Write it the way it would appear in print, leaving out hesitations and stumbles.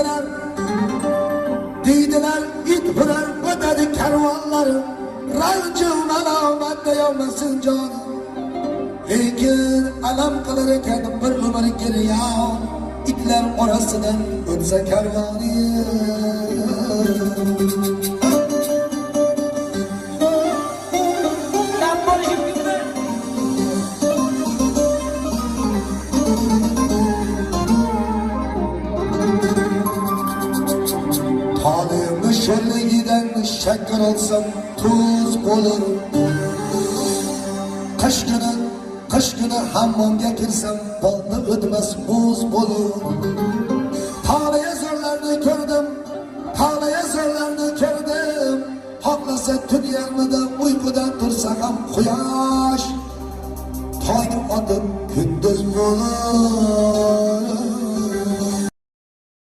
dediler. Deydiler it hurar ötedi kervanları. Rancım alamet dayanmasın canım. Lekin alam kılar eken bir geriya. İtler orasından ötse kervanı. Talihimi şerliğiden şeker alsam tuz olur. Kış günü hammamga girsem balni ötmez buz olur. Talih zorlarını gördüm. Hoklasa tün yarmida uykudan tursam ham quyon.